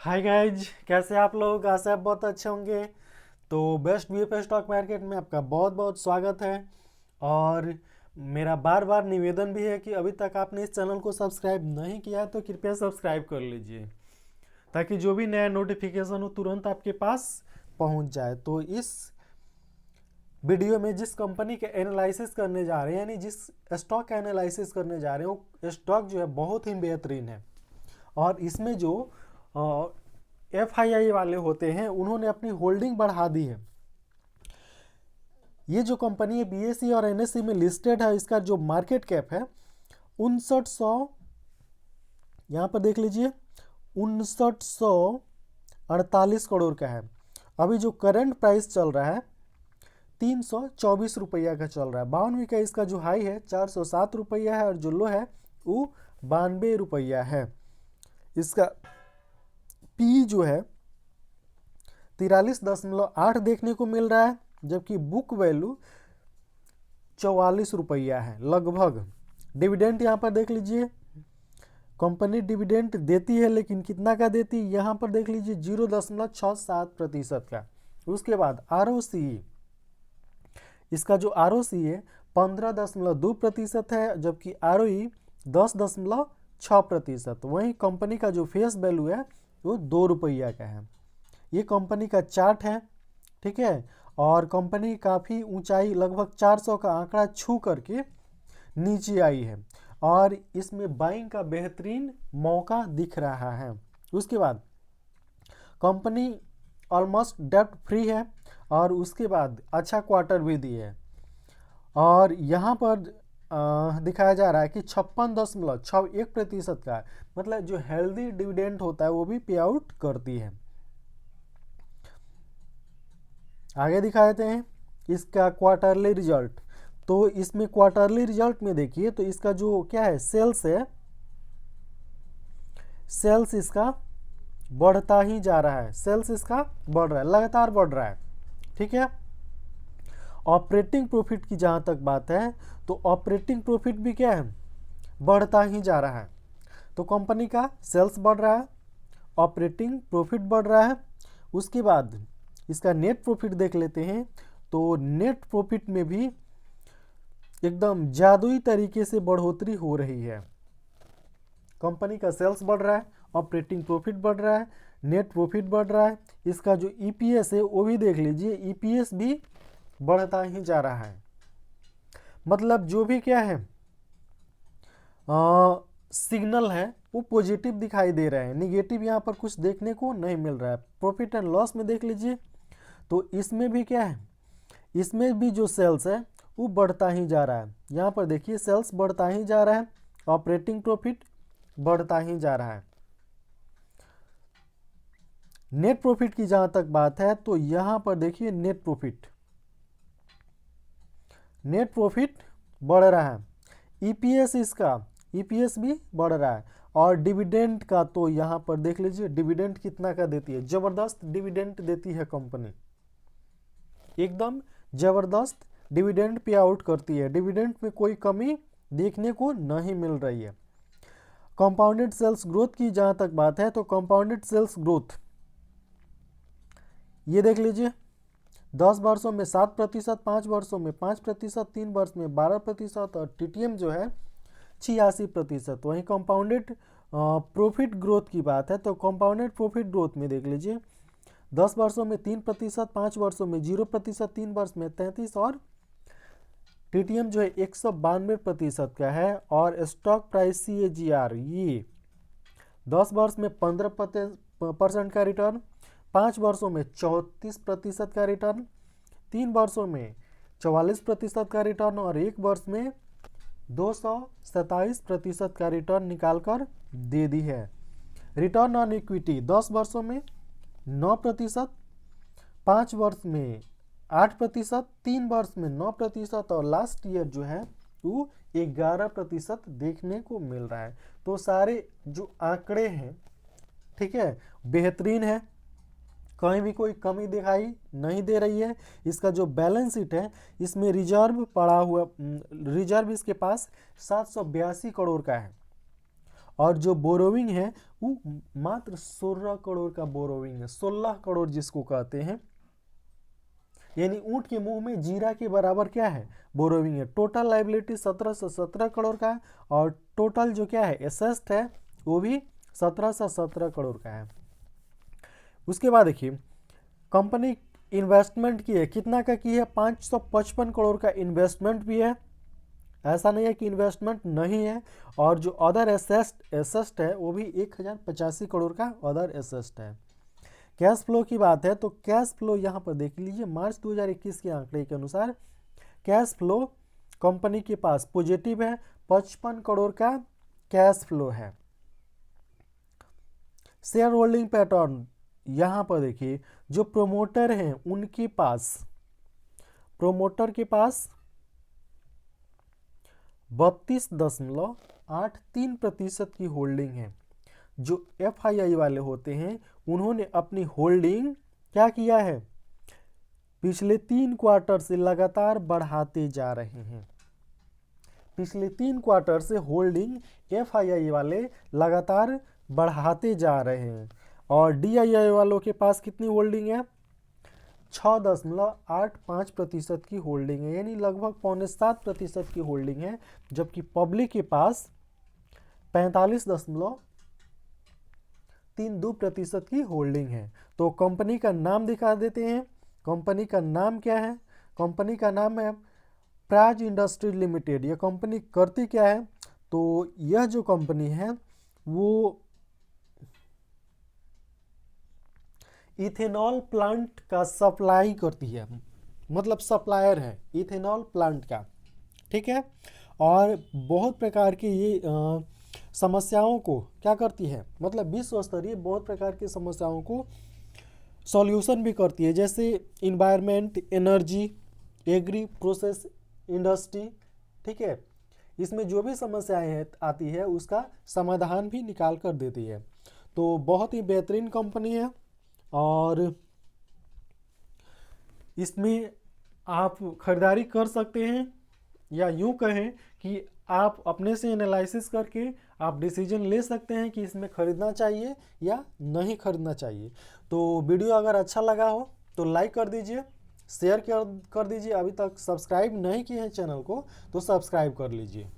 Hi guys, कैसे आप लोग? आशा है आप बहुत अच्छे होंगे। तो बेस्ट वीएफएस स्टॉक मार्केट में आपका बहुत बहुत स्वागत है। और मेरा बार बार निवेदन भी है कि अभी तक आपने इस चैनल को सब्सक्राइब नहीं किया है तो कृपया सब्सक्राइब कर लीजिए, ताकि जो भी नया नोटिफिकेशन हो तुरंत आपके पास पहुंच जाए। तो इस वीडियो में जिस कंपनी के एनालिसिस करने जा रहे हैं, यानी जिस स्टॉक का एनालिसिस करने जा रहे हैं, वो स्टॉक जो है बहुत ही बेहतरीन है। और इसमें जो FII वाले होते हैं उन्होंने अपनी होल्डिंग बढ़ा दी है। ये जो कंपनी है BSE और NSE में लिस्टेड है, इसका जो मार्केट कैप है 5900, यहाँ पर देख लीजिए 5948 करोड़ का है। अभी जो करंट प्राइस चल रहा है 324 रुपया का चल रहा है। 52वीं का इसका जो हाई है 407 रुपया है और जो लो है वो 92 रुपया है। इसका पी जो है 43.8 देखने को मिल रहा है, जबकि बुक वैल्यू 44 रुपया है लगभग। डिविडेंड यहाँ पर देख लीजिए, कंपनी डिविडेंड देती है लेकिन कितना का देती है यहाँ पर देख लीजिए 0.67% का। उसके बाद ROCE, इसका जो ROCE है 15.2% है, जबकि ROE 10.6%। वहीं कंपनी का जो फेस वैल्यू है वो 2 रुपया का है। ये कंपनी का चार्ट है, ठीक है। और कंपनी काफ़ी ऊंचाई लगभग 400 का आंकड़ा छू करके नीचे आई है और इसमें बाइंग का बेहतरीन मौका दिख रहा है। उसके बाद कंपनी ऑलमोस्ट डेब्ट फ्री है और उसके बाद अच्छा क्वार्टर भी दी है। और यहाँ पर दिखाया जा रहा है कि 56.61% का है। मतलब जो हेल्दी डिविडेंड होता है वो भी पे आउट करती है। आगे दिखा देते हैं इसका क्वार्टरली रिजल्ट। तो इसमें क्वार्टरली रिजल्ट में देखिए तो इसका जो क्या है सेल्स है, सेल्स इसका बढ़ता ही जा रहा है। सेल्स इसका बढ़ रहा है, लगातार बढ़ रहा है, ठीक है। ऑपरेटिंग प्रॉफिट की जहाँ तक बात है तो ऑपरेटिंग प्रॉफिट भी क्या है बढ़ता ही जा रहा है। तो कंपनी का सेल्स बढ़ रहा है, ऑपरेटिंग प्रॉफिट बढ़ रहा है। उसके बाद इसका नेट प्रॉफिट देख लेते हैं। तो नेट प्रॉफिट में भी एकदम जादुई तरीके से बढ़ोतरी हो रही है। कंपनी का सेल्स बढ़ रहा है, ऑपरेटिंग प्रॉफिट बढ़ रहा है, नेट प्रॉफिट बढ़ रहा है। इसका जो EPS है वो भी देख लीजिए, EPS भी बढ़ता ही जा रहा है। मतलब जो भी क्या है सिग्नल है वो पॉजिटिव दिखाई दे रहा है, निगेटिव यहाँ पर कुछ देखने को नहीं मिल रहा है। प्रॉफिट एंड लॉस में देख लीजिए तो इसमें भी क्या है, इसमें भी जो सेल्स है वो बढ़ता ही जा रहा है। यहाँ पर देखिए सेल्स बढ़ता ही जा रहा है, ऑपरेटिंग प्रॉफिट बढ़ता ही जा रहा है। नेट प्रॉफिट की जहाँ तक बात है तो यहाँ पर देखिए नेट प्रॉफिट बढ़ रहा है। EPS इसका EPS भी बढ़ रहा है। और डिविडेंड का तो यहाँ पर देख लीजिए डिविडेंड कितना का देती है, ज़बरदस्त डिविडेंड देती है कंपनी, एकदम ज़बरदस्त डिविडेंड पे आउट करती है। डिविडेंड में कोई कमी देखने को नहीं मिल रही है। कंपाउंडेड सेल्स ग्रोथ की जहाँ तक बात है तो कंपाउंडेड सेल्स ग्रोथ ये देख लीजिए 10 वर्षों में 7%, 5 वर्षों में 5%, 3 वर्ष में 12% और TTM जो है 86%। वहीं कंपाउंडेड प्रॉफिट ग्रोथ की बात है तो कंपाउंडेड प्रॉफिट ग्रोथ में देख लीजिए 10 वर्षों में 3%, 5 वर्षों में 0%, 3 वर्ष में 33% और TTM जो है 192% का है। और स्टॉक प्राइस CAGR ये 10 वर्ष में 15% का रिटर्न, 5 वर्षों में 34% का रिटर्न, 3 वर्षों में 44% का रिटर्न और 1 वर्ष में 227% का रिटर्न निकाल कर दे दी है। रिटर्न ऑन इक्विटी 10 वर्षों में 9%, 5 वर्ष में 8%, 3 वर्ष में 9% और लास्ट ईयर जो है वो 11% देखने को मिल रहा है। तो सारे जो आंकड़े हैं, ठीक है, बेहतरीन है, कहीं भी कोई कमी दिखाई नहीं दे रही है। इसका जो बैलेंस शीट है इसमें रिजर्व पड़ा हुआ, रिजर्व इसके पास 782 करोड़ का है और जो बोरोविंग है वो मात्र 16 करोड़ का बोरोविंग है, 16 करोड़ जिसको कहते हैं, यानी ऊंट के मुंह में जीरा के बराबर क्या है, बोरोविंग है। टोटल लाइबिलिटी 17 से 17 करोड़ का है और टोटल जो क्या है एसेस्ट है वो भी 17 से 17 करोड़ का है। उसके बाद देखिए कंपनी इन्वेस्टमेंट की है, कितना का की है, 555 करोड़ का इन्वेस्टमेंट भी है, ऐसा नहीं है कि इन्वेस्टमेंट नहीं है। और जो अदर एसेस्ट है वो भी 1085 करोड़ का अदर एसेस्ट है। कैश फ्लो की बात है तो कैश फ्लो यहाँ पर देख लीजिए, मार्च 2021 के आंकड़े के अनुसार कैश फ्लो कंपनी के पास पॉजिटिव है, 55 करोड़ का कैश फ्लो है। शेयर होल्डिंग पैटर्न यहाँ पर देखिए, जो प्रोमोटर हैं उनके पास, प्रोमोटर के पास 32.83% की होल्डिंग है। जो FII वाले होते हैं उन्होंने अपनी होल्डिंग क्या किया है, पिछले 3 क्वार्टर से लगातार बढ़ाते जा रहे हैं। पिछले 3 क्वार्टर से होल्डिंग FII वाले लगातार बढ़ाते जा रहे हैं। और DII वालों के पास कितनी होल्डिंग है, 6.85% की होल्डिंग है, यानी लगभग 6.75% की होल्डिंग है। जबकि पब्लिक के पास 45.32% की होल्डिंग है। तो कंपनी का नाम दिखा देते हैं, कंपनी का नाम क्या है, कंपनी का नाम है प्राज इंडस्ट्रीज लिमिटेड। यह कंपनी करती क्या है, तो यह जो कंपनी है वो इथेनॉल प्लांट का सप्लाई करती है, मतलब सप्लायर है इथेनॉल प्लांट का, ठीक है। और बहुत प्रकार के ये समस्याओं को क्या करती है, मतलब विश्व स्तरीय बहुत प्रकार की समस्याओं को सॉल्यूशन भी करती है, जैसे environment, energy, agri process industry, ठीक है। इसमें जो भी समस्याएं आती है उसका समाधान भी निकाल कर देती है। तो बहुत ही बेहतरीन कंपनी है और इसमें आप खरीदारी कर सकते हैं, या यूँ कहें कि आप अपने से एनालिसिस करके आप डिसीजन ले सकते हैं कि इसमें खरीदना चाहिए या नहीं खरीदना चाहिए। तो वीडियो अगर अच्छा लगा हो तो लाइक कर दीजिए, शेयर कर दीजिए। अभी तक सब्सक्राइब नहीं किए हैं चैनल को तो सब्सक्राइब कर लीजिए।